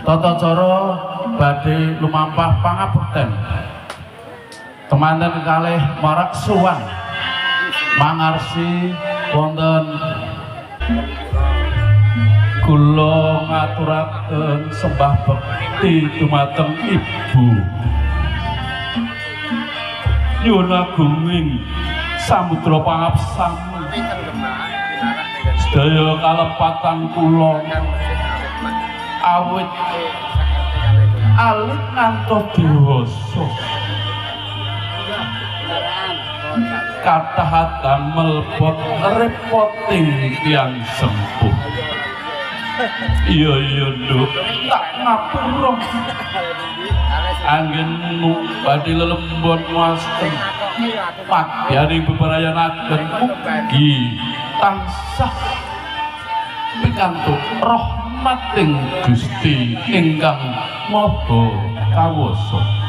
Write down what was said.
tata cara badhe lumampah pangabekten temanten kalih marak suwan mangarsi wonten kula ngaturaken sembah bekti dumateng ibu nyuwun agunging samudra pangabsan sedaya kalepatan kula awit alit ngantos dewasa kathah damel bot repoting tiyang sempuh iya nduk tak ngapura anggenmu badhe lelembon wasten padyaning bebarayanaken mugi tansah pikantuk rahmating Gusti ingkang Maha Kawasa.